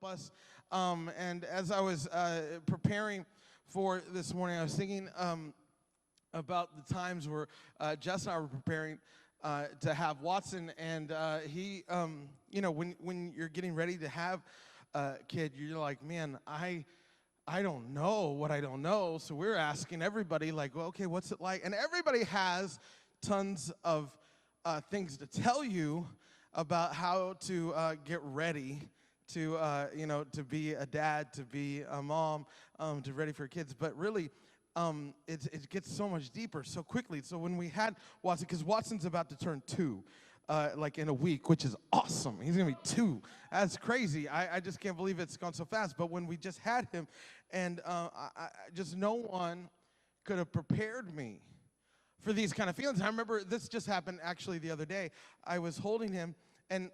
us. And as I was preparing for this morning, I was thinking about the times where Jess and I were preparing to have Watson, and he, when you're getting ready to have a kid, you're like, man, I don't know what I don't know. So we're asking everybody, like, well, okay, what's it like? And everybody has tons of things to tell you about how to get ready to, to be a dad, to be a mom, to ready for kids. But really, it gets so much deeper so quickly. So when we had Watson, because Watson's about to turn 2, like in a week, which is awesome. He's going to be 2. That's crazy. I just can't believe it's gone so fast. But when we just had him, and just no one could have prepared me for these kind of feelings. I remember this just happened actually the other day. I was holding him, and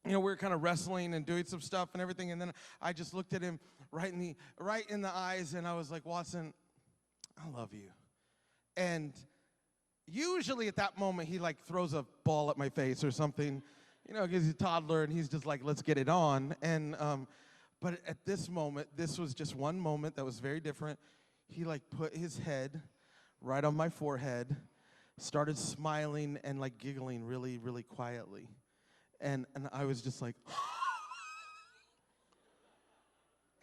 we were kind of wrestling and doing some stuff and everything, and then I just looked at him right in the eyes, and I was like, Watson, I love you. And usually at that moment, he like throws a ball at my face or something, because he's a toddler and he's just like, let's get it on. And but at this moment, this was just one moment that was very different. He like put his head right on my forehead, started smiling and like giggling really, really quietly. And I was just like,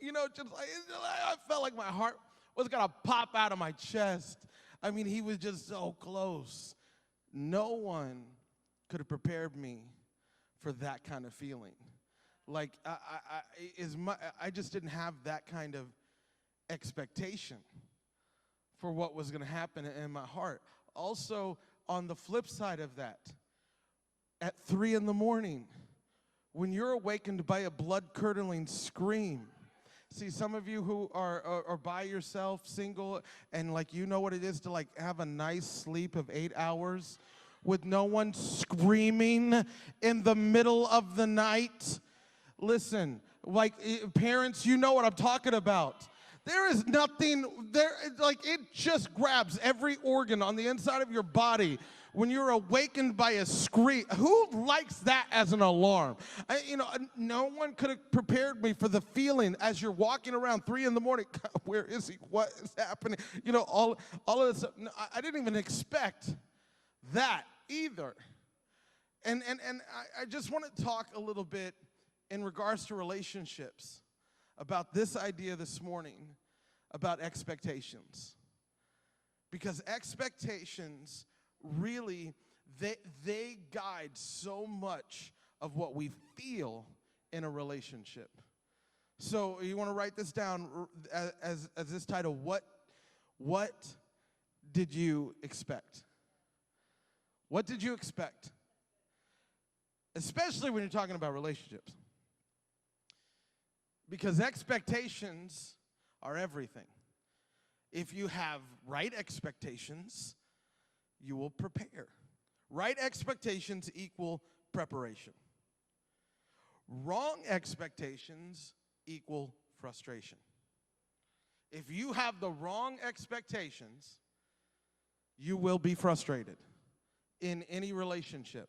just like, I felt like my heart was gonna pop out of my chest. I mean, he was just so close. No one could have prepared me for that kind of feeling. Like, I just didn't have that kind of expectation for what was gonna happen in my heart. Also, on the flip side of that, at 3 in the morning, when you're awakened by a blood-curdling scream. See, some of you who are by yourself, single, and like you know what it is to like have a nice sleep of 8 hours with no one screaming in the middle of the night. Listen, like parents, you know what I'm talking about. There is nothing there, like it just grabs every organ on the inside of your body when you're awakened by a scream. Who likes that as an alarm? No one could have prepared me for the feeling as you're walking around 3 in the morning. God, where is he? What is happening? All of this. No, I didn't even expect that either. And I just want to talk a little bit in regards to relationships about this idea this morning about expectations. Because expectations really, they guide so much of what we feel in a relationship. So you want to write this down as this title, what did you expect? What did you expect? Especially when you're talking about relationships. Because expectations are everything. If you have right expectations, you will prepare. Right expectations equal preparation. Wrong expectations equal frustration. If you have the wrong expectations, you will be frustrated in any relationship.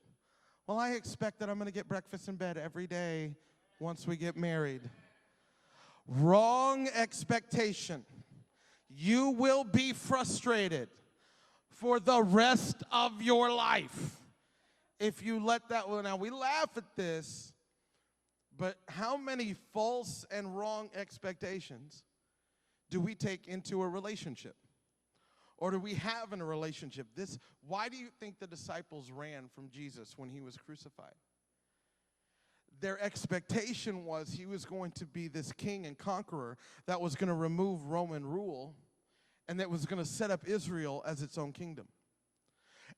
Well, I expect that I'm going to get breakfast in bed every day once we get married. Wrong expectation. You will be frustrated for the rest of your life if you let that one. Now, we laugh at this, but how many false and wrong expectations do we take into a relationship? Or do we have in a relationship? Why do you think the disciples ran from Jesus when he was crucified? Their expectation was he was going to be this king and conqueror that was going to remove Roman rule and that was going to set up Israel as its own kingdom.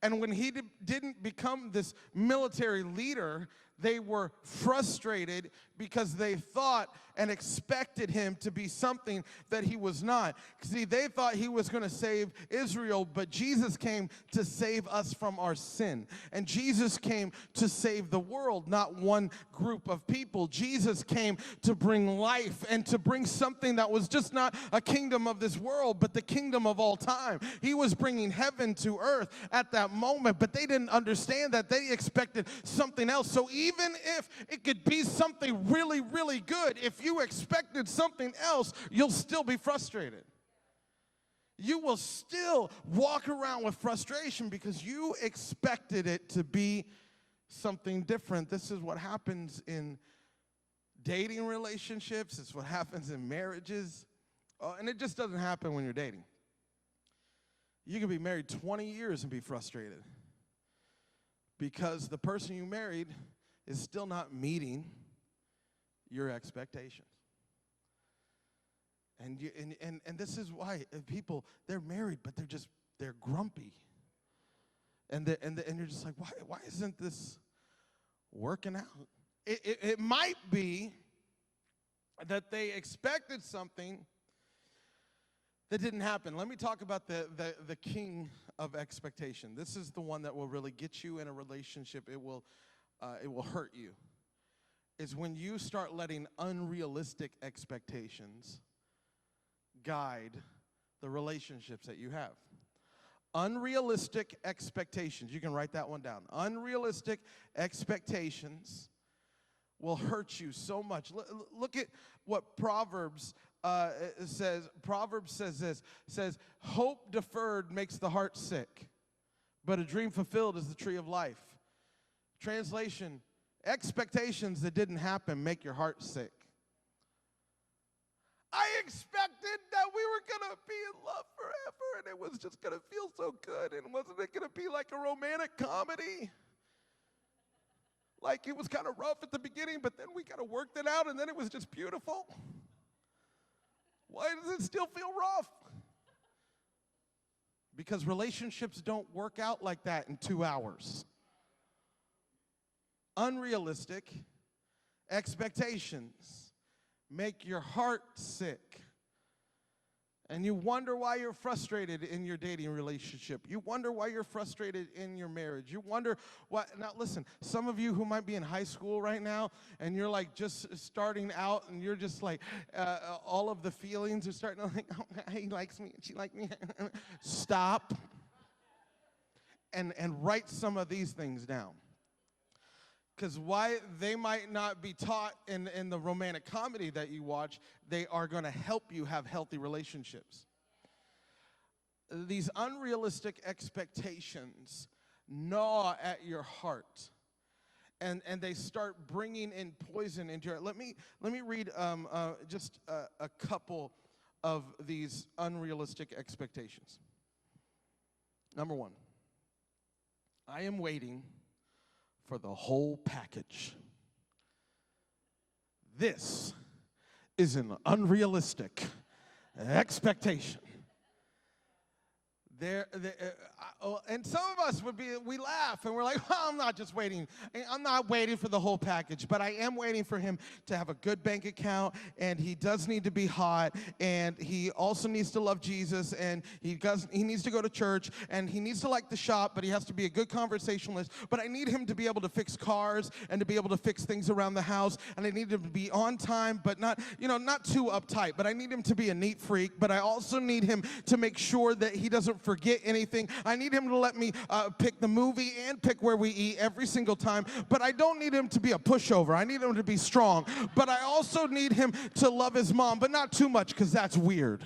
And when he didn't become this military leader, they were frustrated because they thought and expected him to be something that he was not. See, they thought he was going to save Israel, but Jesus came to save us from our sin. And Jesus came to save the world, not one group of people. Jesus came to bring life and to bring something that was just not a kingdom of this world, but the kingdom of all time. He was bringing heaven to earth at that moment, but they didn't understand that. They expected something else. So even even if it could be something really, really good, if you expected something else, you'll still be frustrated. You will still walk around with frustration because you expected it to be something different. This is what happens in dating relationships. It's what happens in marriages. And it just doesn't happen when you're dating. You can be married 20 years and be frustrated because the person you married is still not meeting your expectations. And this is why people, they're married, but they're grumpy. And you're just like, why isn't this working out? It might be that they expected something that didn't happen. Let me talk about the king of expectation. This is the one that will really get you in a relationship. It will hurt you. Is when you start letting unrealistic expectations guide the relationships that you have. Unrealistic expectations. You can write that one down. Unrealistic expectations will hurt you so much. Look at what Proverbs says. Proverbs says this. Says, hope deferred makes the heart sick, but a dream fulfilled is the tree of life. Translation, expectations that didn't happen make your heart sick. I expected that we were going to be in love forever and it was just going to feel so good. And wasn't it going to be like a romantic comedy? Like it was kind of rough at the beginning, but then we kind of worked it out and then it was just beautiful. Why does it still feel rough? Because relationships don't work out like that in 2 hours. Unrealistic expectations make your heart sick. And you wonder why you're frustrated in your dating relationship. You wonder why you're frustrated in your marriage. You wonder why. Now listen, some of you who might be in high school right now and you're like just starting out and you're just like all of the feelings are starting to like, oh, he likes me, she likes me. Stop and write some of these things down. Because why they might not be taught in the romantic comedy that you watch, they are going to help you have healthy relationships. These unrealistic expectations gnaw at your heart, and they start bringing in poison into your. Let me read just a couple of these unrealistic expectations. Number one, I am waiting for the whole package. This is an unrealistic expectation. And some of us we laugh and we're like, well, I'm not waiting for the whole package, but I am waiting for him to have a good bank account, and he does need to be hot, and he also needs to love Jesus, and he needs to go to church, and he needs to like to shop, but he has to be a good conversationalist, but I need him to be able to fix cars and to be able to fix things around the house, and I need him to be on time, but not too uptight, but I need him to be a neat freak, but I also need him to make sure that he doesn't forget anything. I need him to let me pick the movie and pick where we eat every single time, but I don't need him to be a pushover. I need him to be strong, but I also need him to love his mom, but not too much because that's weird.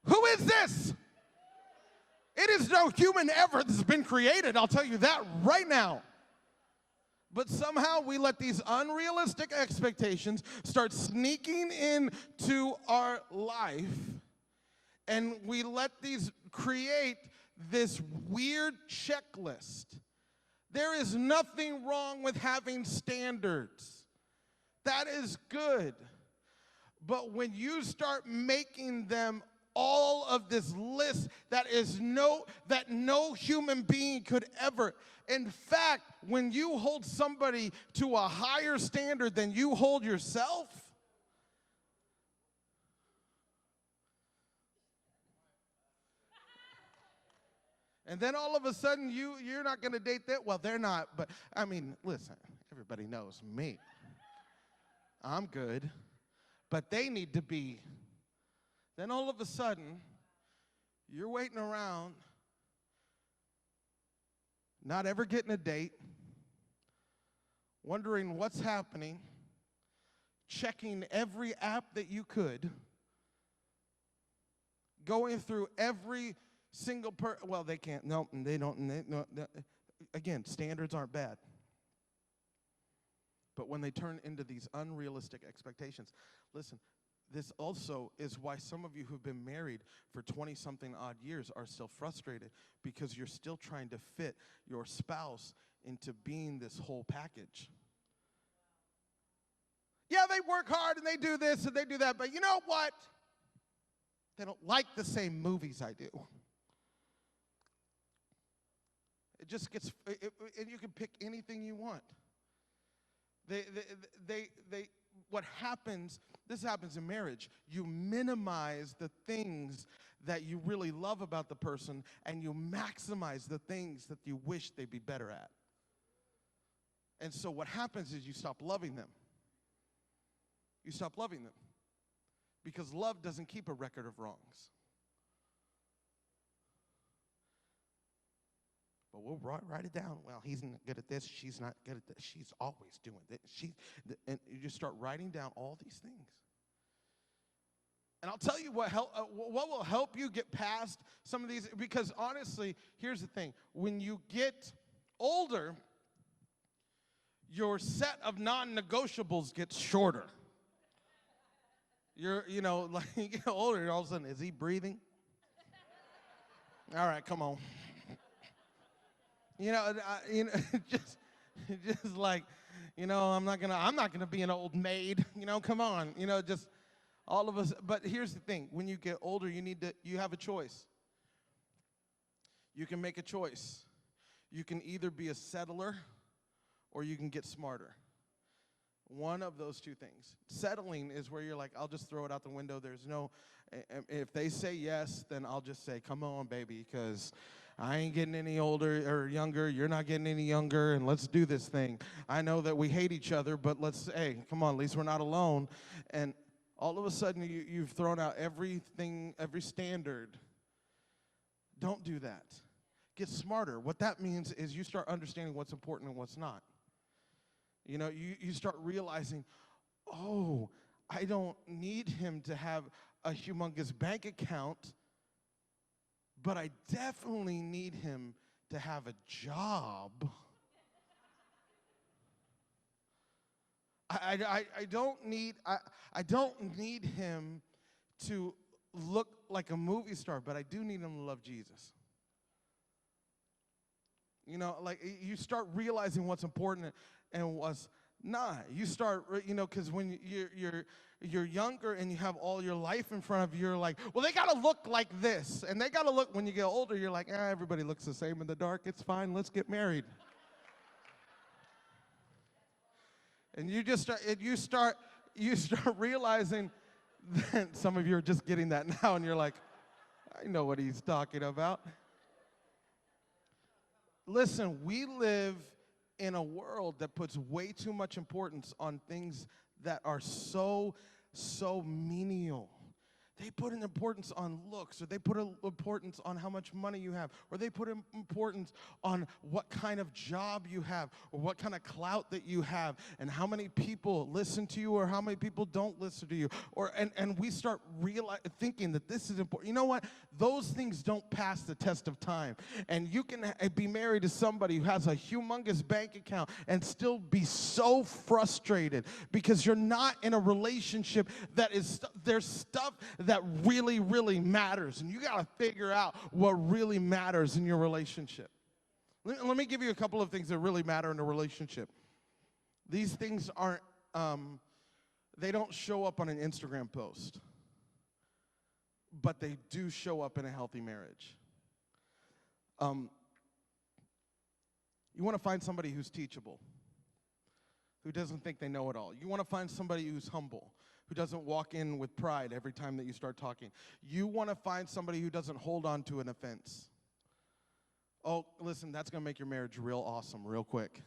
Who is this? It is no human ever that's been created, I'll tell you that right now. But somehow we let these unrealistic expectations start sneaking into our life, and we let these create this weird checklist. There is nothing wrong with having standards. That is good. But when you start making them all of this list that no human being could ever. In fact, when you hold somebody to a higher standard than you hold yourself, and then all of a sudden you're not going to date that. Well, they're not, but I mean, listen, everybody knows me. I'm good, but they need to be. Then all of a sudden, you're waiting around not ever getting a date, wondering what's happening, checking every app that you could, going through every single well, they can't, no, they don't, no. Again, standards aren't bad. But when they turn into these unrealistic expectations, listen, this also is why some of you who've been married for 20-something odd years are still frustrated, because you're still trying to fit your spouse into being this whole package. Yeah, they work hard and they do this and they do that, but you know what? They don't like the same movies I do. It just gets, and you can pick anything you want. What happens, this happens in marriage, you minimize the things that you really love about the person, and you maximize the things that you wish they'd be better at. And so what happens is you stop loving them. You stop loving them. Because love doesn't keep a record of wrongs. But we'll write it down. Well, he's not good at this. She's not good at this. She's always doing this. And you just start writing down all these things. And I'll tell you what will help you get past some of these. Because honestly, here's the thing. When you get older, your set of non-negotiables gets shorter. Like you get older, and all of a sudden, is he breathing? All right, come on. Just like, I'm not gonna be an old maid. Come on. Just all of us. But here's the thing: when you get older, you have a choice. You can make a choice. You can either be a settler, or you can get smarter. One of those two things. Settling is where you're like, I'll just throw it out the window. There's no, if they say yes, then I'll just say, come on, baby, because I ain't getting any older or younger. You're not getting any younger, and let's do this thing. I know that we hate each other, but hey, come on, at least we're not alone. And all of a sudden, you've thrown out everything, every standard. Don't do that. Get smarter. What that means is you start understanding what's important and what's not. You start realizing, oh, I don't need him to have a humongous bank account, but I definitely need him to have a job. I don't need him to look like a movie star, but I do need him to love Jesus. Like you start realizing what's important and what's not. You start, because when you're younger and you have all your life in front of you, you're like, well, they got to look like this. And they got to look, when you get older, you're like, everybody looks the same in the dark. It's fine. Let's get married. And you start realizing that some of you are just getting that now, and you're like, I know what he's talking about. Listen, we live in a world that puts way too much importance on things that are so menial. They put an importance on looks, or they put an importance on how much money you have, or they put an importance on what kind of job you have, or what kind of clout that you have, and how many people listen to you or how many people don't listen to you. And we start thinking that this is important. You know what? Those things don't pass the test of time. And you can be married to somebody who has a humongous bank account and still be so frustrated because you're not in a relationship that is, there's stuff that really, really matters. And you got to figure out what really matters in your relationship. Let me give you a couple of things that really matter in a relationship. These things aren't, they don't show up on an Instagram post, but they do show up in a healthy marriage. You want to find somebody who's teachable, who doesn't think they know it all. You want to find somebody who's humble, who doesn't walk in with pride every time that you start talking. You want to find somebody who doesn't hold on to an offense. Oh, listen, that's going to make your marriage real awesome real quick.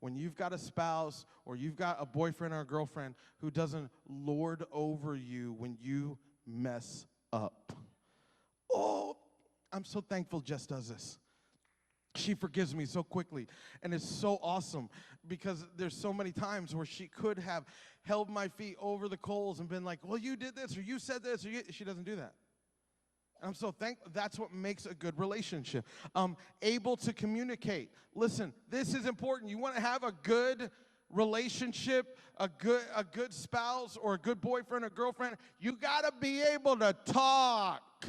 When you've got a spouse or you've got a boyfriend or a girlfriend who doesn't lord over you when you mess up. Oh, I'm so thankful Jess does this. She forgives me so quickly, and it's so awesome because there's so many times where she could have held my feet over the coals and been like, well, you did this, or you said this, or she doesn't do that. And I'm so thankful. That's what makes a good relationship. Able to communicate. Listen, this is important. You want to have a good relationship, a good spouse, or a good boyfriend or girlfriend, you got to be able to talk.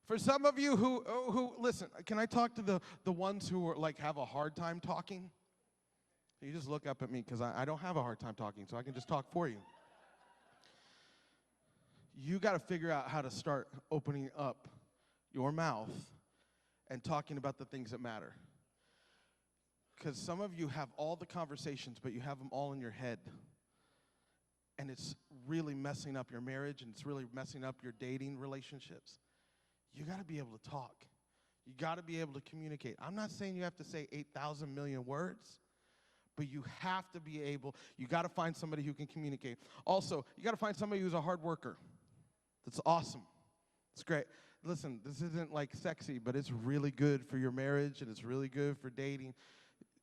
For some of you who listen, can I talk to the ones who are like have a hard time talking? You just look up at me because I don't have a hard time talking, so I can just talk for you. You got to figure out how to start opening up your mouth and talking about the things that matter. Because some of you have all the conversations, but you have them all in your head. And it's really messing up your marriage, and it's really messing up your dating relationships. You got to be able to talk. You got to be able to communicate. I'm not saying you have to say 8,000 million words, but you have to be able, you got to find somebody who can communicate. Also, you got to find somebody who's a hard worker. That's awesome. It's great. Listen, this isn't like sexy, but it's really good for your marriage, and it's really good for dating.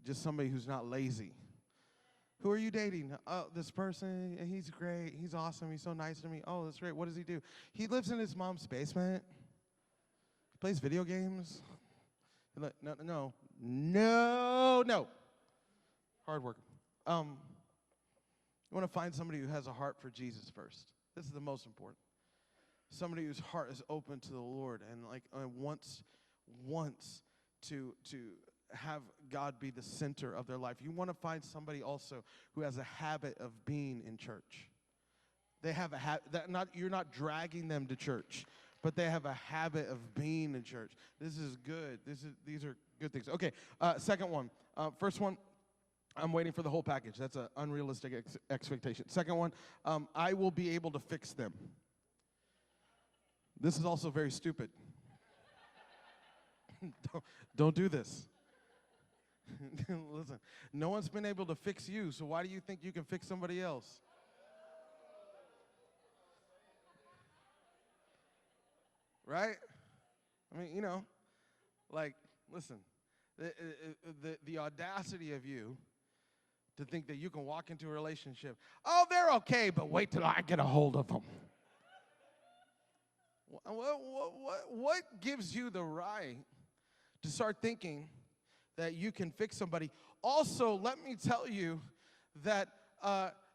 Just somebody who's not lazy. Who are you dating? Oh, this person, he's great. He's awesome. He's so nice to me. Oh, that's great. What does he do? He lives in his mom's basement. He plays video games. No. Hard work. You want to find somebody who has a heart for Jesus first. This is the most important. Somebody whose heart is open to the Lord and wants to have God be the center of their life. You want to find somebody also who has a habit of being in church. They have a habit. You're not dragging them to church, but they have a habit of being in church. This is good. These are good things. Okay, second one. First one, I'm waiting for the whole package. That's an unrealistic expectation. Second one, I will be able to fix them. This is also very stupid. Don't do this. Listen, no one's been able to fix you, so why do you think you can fix somebody else? Right? I mean, listen, the audacity of you to think that you can walk into a relationship, oh, they're okay, but wait till I get a hold of them. What gives you the right to start thinking that you can fix somebody? Also, let me tell you that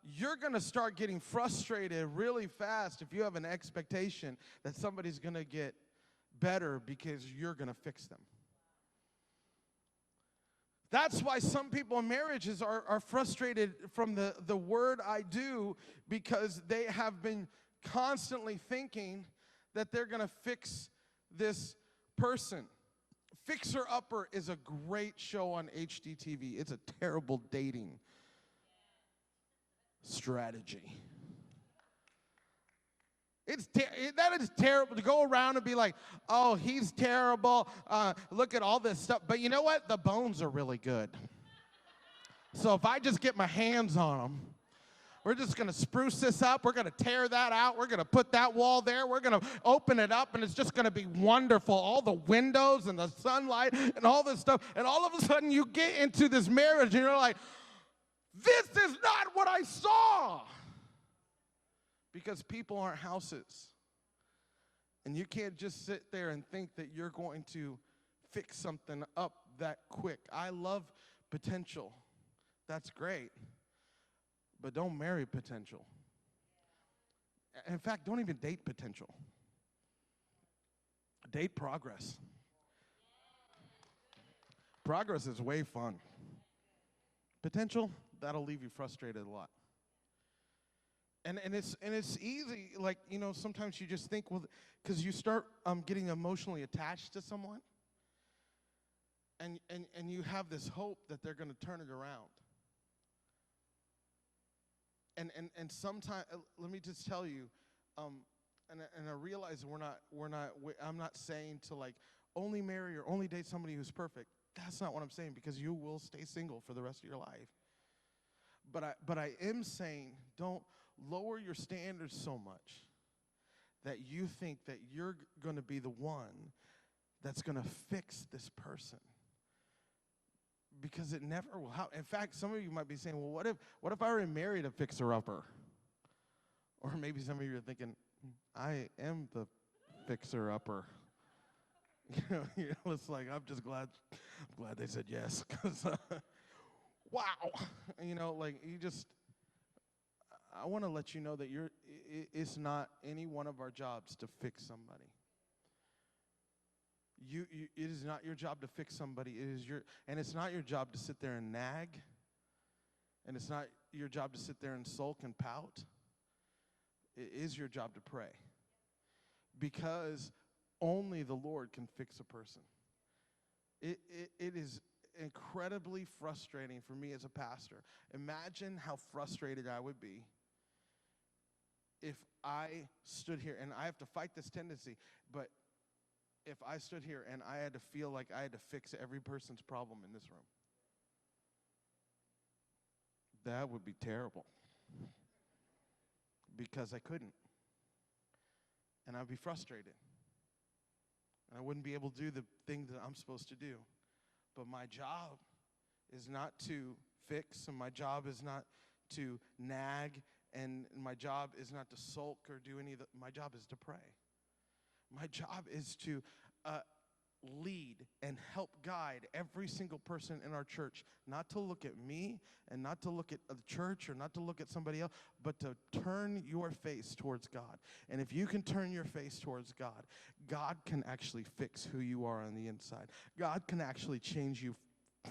you're going to start getting frustrated really fast if you have an expectation that somebody's going to get better because you're going to fix them. That's why some people in marriages are frustrated from the word I do, because they have been constantly thinking that they're going to fix this person. Fixer Upper is a great show on HGTV. It's a terrible dating strategy. That is terrible to go around and be like, oh, he's terrible. Look at all this stuff. But you know what? The bones are really good. So if I just get my hands on them, we're just going to spruce this up. We're going to tear that out. We're going to put that wall there. We're going to open it up, and it's just going to be wonderful. All the windows and the sunlight and all this stuff. And all of a sudden, you get into this marriage, and you're like, this is not what I saw. Because people aren't houses. And you can't just sit there and think that you're going to fix something up that quick. I love potential. That's great. But don't marry potential. In fact, don't even date potential. Date progress. Progress is way fun. Potential, that'll leave you frustrated a lot. And it's easy, sometimes you just think, well, because you start getting emotionally attached to someone, and you have this hope that they're going to turn it around. And sometimes, let me just tell you, and I realize I'm not saying to only marry or only date somebody who's perfect. That's not what I'm saying, because you will stay single for the rest of your life. But I am saying, don't lower your standards so much that you think that you're going to be the one that's going to fix this person. Because it never will. In fact, some of you might be saying, well, what if I were married a fixer-upper? Or maybe some of you are thinking, I am the fixer-upper. It's like, I'm just glad they said yes. Because, wow. I want to let you know that it's not any one of our jobs to fix somebody. It is not your job to fix somebody. And it's not your job to sit there and nag. And it's not your job to sit there and sulk and pout. It is your job to pray. Because only the Lord can fix a person. It is incredibly frustrating for me as a pastor. Imagine how frustrated I would be if I stood here, and I have to fight this tendency, but if I stood here and I had to feel like I had to fix every person's problem in this room. That would be terrible. Because I couldn't. And I'd be frustrated. And I wouldn't be able to do the thing that I'm supposed to do. But my job is not to fix, and my job is not to nag, and my job is not to sulk or do any of my job is to pray. My job is to lead and help guide every single person in our church, not to look at me and not to look at the church or not to look at somebody else, but to turn your face towards God. And if you can turn your face towards God, God can actually fix who you are on the inside. God can actually change you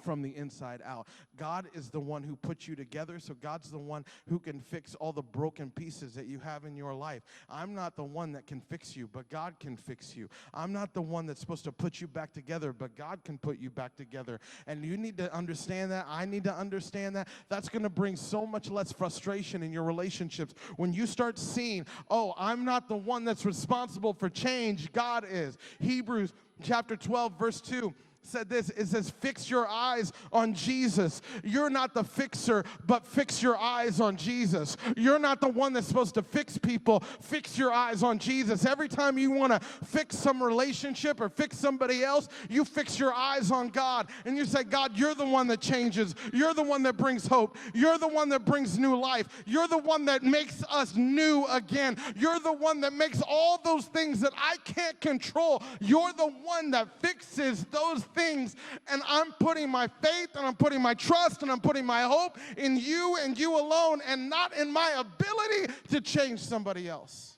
from the inside out. God is the one who put you together, so God's the one who can fix all the broken pieces that you have in your life. I'm not the one that can fix you, but God can fix you. I'm not the one that's supposed to put you back together, but God can put you back together. And you need to understand that. I need to understand that. That's going to bring so much less frustration in your relationships. When you start seeing, oh, I'm not the one that's responsible for change, God is. Hebrews chapter 12, verse 2. Said this, it says, fix your eyes on Jesus. You're not the fixer, but fix your eyes on Jesus. You're not the one that's supposed to fix people. Fix your eyes on Jesus. Every time you want to fix some relationship or fix somebody else, you fix your eyes on God. And you say, God, you're the one that changes. You're the one that brings hope. You're the one that brings new life. You're the one that makes us new again. You're the one that makes all those things that I can't control. You're the one that fixes those things, and I'm putting my faith and I'm putting my trust and I'm putting my hope in you and you alone, and not in my ability to change somebody else,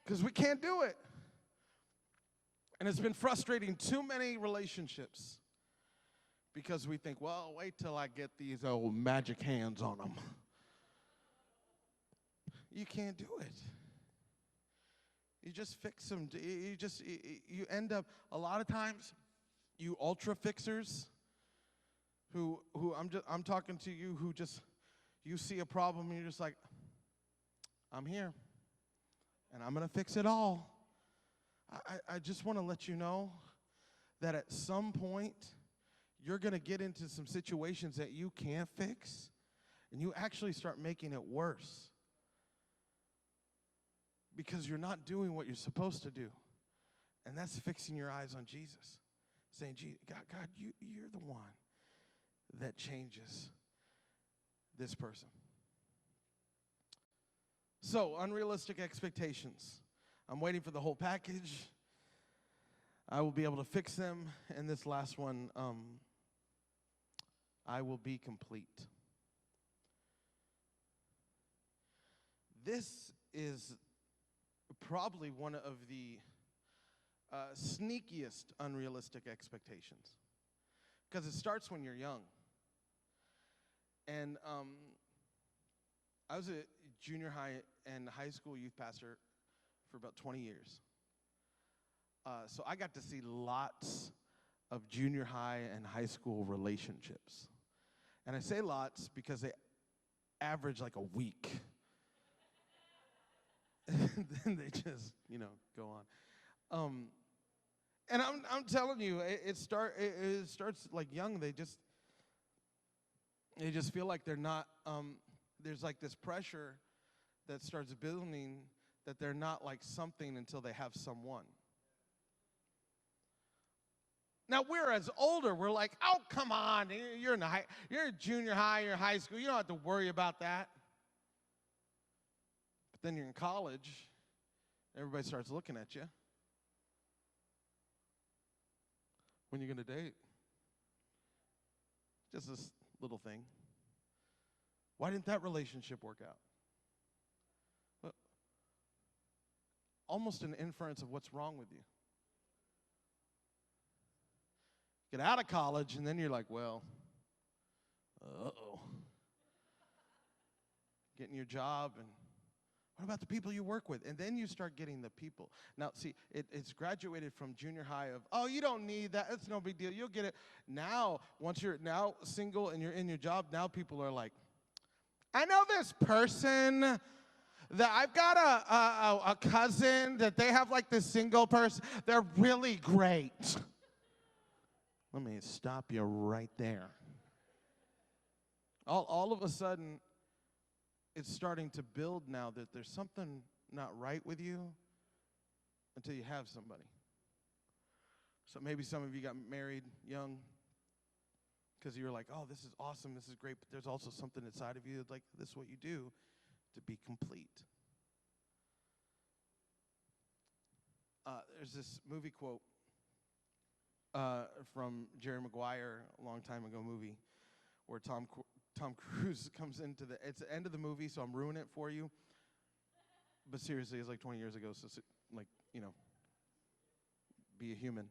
because we can't do it. And it's been frustrating too many relationships because we think, well, wait till I get these old magic hands on them. You can't do it. You just fix them. You end up, a lot of times, you ultra fixers who I'm talking to you who just, you see a problem and you're just like, I'm here and I'm going to fix it all. I just want to let you know that at some point you're going to get into some situations that you can't fix, and you actually start making it worse because you're not doing what you're supposed to do. And that's fixing your eyes on Jesus. Saying, God, you're the one that changes this person. So, unrealistic expectations. I'm waiting for the whole package. I will be able to fix them. And this last one, I will be complete. This is probably one of the sneakiest unrealistic expectations, because it starts when you're young. And I was a junior high and high school youth pastor for about 20 years. So I got to see lots of junior high and high school relationships. And I say lots because they average like a week. And then they just, go on. And I'm telling you, it starts like young. They just feel like they're not. There's like this pressure that starts building that they're not like something until they have someone. Now, we're as older, we're like, oh, come on, you're in junior high, you're in high school, you don't have to worry about that. But then you're in college, everybody starts looking at you. When you're going to date? Just this little thing. Why didn't that relationship work out? Well, almost an inference of what's wrong with you. Get out of college, and then you're like, well, uh-oh. Getting your job, and what about the people you work with? And then you start getting the people. Now, see, it's graduated from junior high of, oh, you don't need that. It's no big deal. You'll get it. Now, once you're now single and you're in your job, now people are like, I know this person that I've got a cousin that they have like this single person. They're really great. Let me stop you right there. All of a sudden, it's starting to build now that there's something not right with you until you have somebody. So maybe some of you got married young because you were like, oh, this is awesome, this is great, but there's also something inside of you that's like, this is what you do to be complete. There's this movie quote from Jerry Maguire, a long time ago movie, where Tom Cruise comes into it's the end of the movie, so I'm ruining it for you. But seriously, it's like 20 years ago, so like, you know, be a human.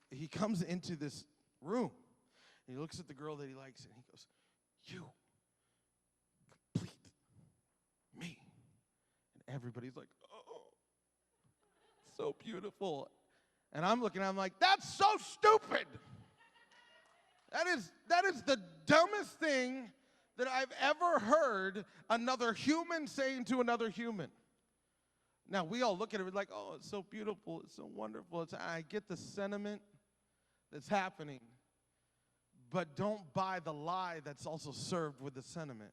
He comes into this room, and he looks at the girl that he likes, and he goes, you complete me. And everybody's like, oh, so beautiful. And I'm looking, I'm like, that's so stupid. That is the dumbest thing that I've ever heard another human saying to another human. Now, we all look at it like, oh, it's so beautiful, it's so wonderful. I get the sentiment that's happening, but don't buy the lie that's also served with the sentiment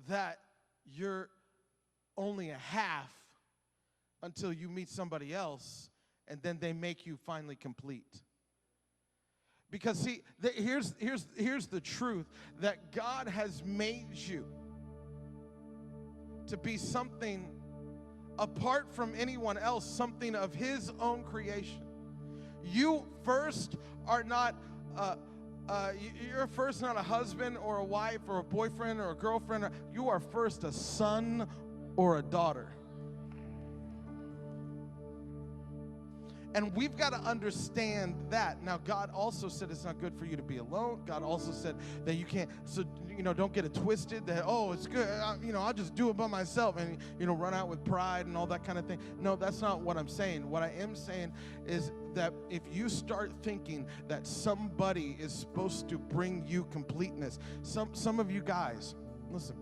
that you're only a half until you meet somebody else, and then they make you finally complete. Because see, here's the truth, that God has made you to be something apart from anyone else, something of His own creation. You first are not, you're first not a husband or a wife or a boyfriend or a girlfriend. You are first a son or a daughter. And we've got to understand that. Now, God also said it's not good for you to be alone. God also said that you can't, so, don't get it twisted that, oh, it's good, I'll just do it by myself and, run out with pride and all that kind of thing. No, that's not what I'm saying. What I am saying is that if you start thinking that somebody is supposed to bring you completeness, some of you guys, listen,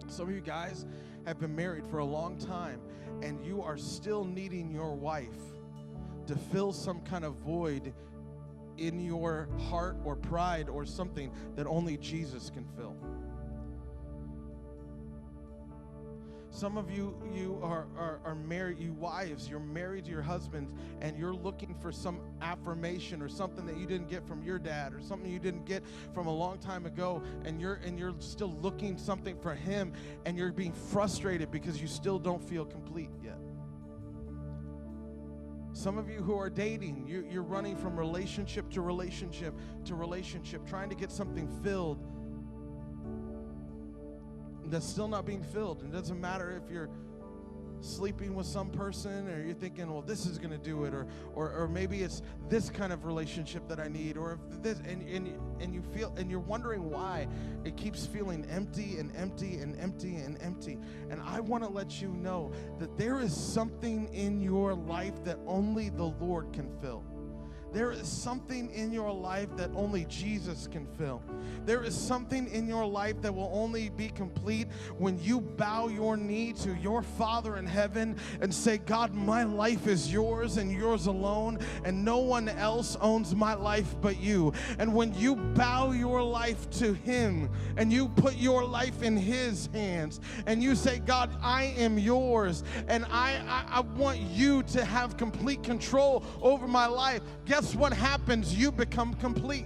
some of you guys have been married for a long time and you are still needing your wife to fill some kind of void in your heart or pride or something that only Jesus can fill. Some of you are married, you wives, you're married to your husbands, and you're looking for some affirmation or something that you didn't get from your dad or something you didn't get from a long time ago, and you're still looking something for him, and you're being frustrated because you still don't feel complete yet. Some of you who are dating, you're running from relationship to relationship to relationship, trying to get something filled that's still not being filled. And it doesn't matter if you're sleeping with some person or you're thinking, well, this is going to do it, or maybe it's this kind of relationship that I need, or if this, and you feel, and you're wondering why it keeps feeling empty and empty and empty and empty. And I want to let you know that there is something in your life that only the Lord can fill. There is something in your life that only Jesus can fill. There is something in your life that will only be complete when you bow your knee to your Father in heaven and say, God, my life is yours and yours alone, and no one else owns my life but you. And when you bow your life to him and you put your life in his hands and you say, God, I am yours, and I want you to have complete control over my life, guess what happens? You become complete.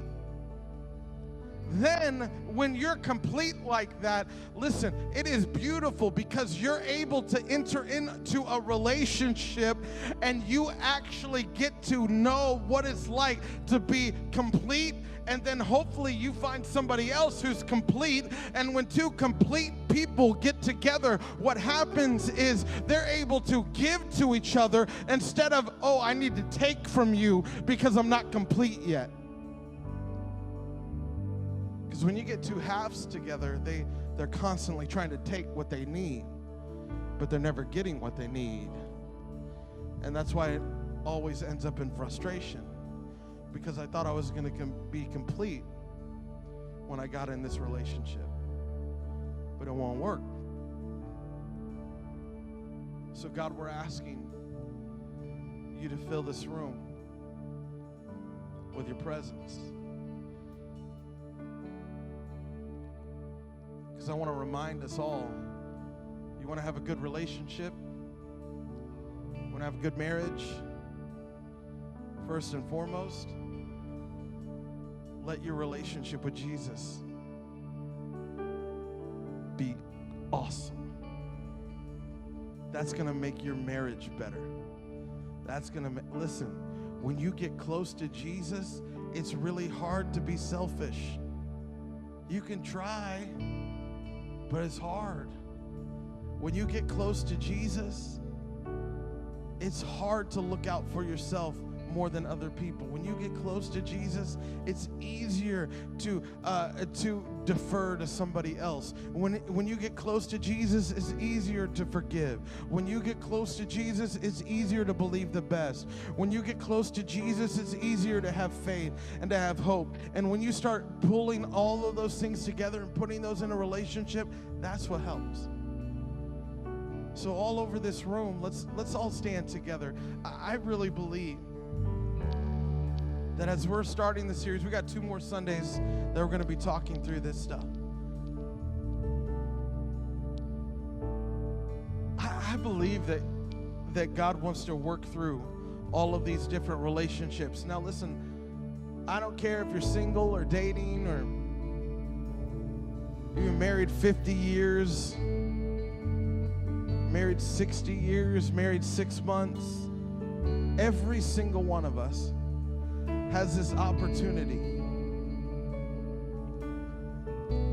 Then when you're complete like that, listen, it is beautiful because you're able to enter into a relationship and you actually get to know what it's like to be complete. And then hopefully you find somebody else who's complete. And when two complete people get together, what happens is they're able to give to each other instead of, oh, I need to take from you because I'm not complete yet. Because when you get two halves together, they're constantly trying to take what they need, but they're never getting what they need. And that's why it always ends up in frustration, because I thought I was going to be complete when I got in this relationship, but it won't work. So God, we're asking you to fill this room with your presence. Because I want to remind us all, you want to have a good relationship, you want to have a good marriage, first and foremost, let your relationship with Jesus be awesome. That's going to make your marriage better. That's going to listen, when you get close to Jesus, it's really hard to be selfish. You can try, but it's hard. When you get close to Jesus, it's hard to look out for yourself more than other people. When you get close to Jesus, it's easier to defer to somebody else. When you get close to Jesus, it's easier to forgive. When you get close to Jesus, it's easier to believe the best. When you get close to Jesus, it's easier to have faith and to have hope. And when you start pulling all of those things together and putting those in a relationship, that's what helps. So all over this room, let's all stand together. I really believe that as we're starting the series, we got 2 more Sundays that we're going to be talking through this stuff. I believe that God wants to work through all of these different relationships. Now listen, I don't care if you're single or dating or you've been married 50 years, married 60 years, married 6 months. Every single one of us has this opportunity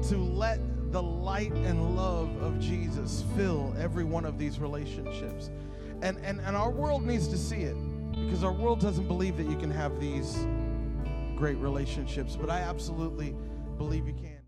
to let the light and love of Jesus fill every one of these relationships. And our world needs to see it, because our world doesn't believe that you can have these great relationships, but I absolutely believe you can.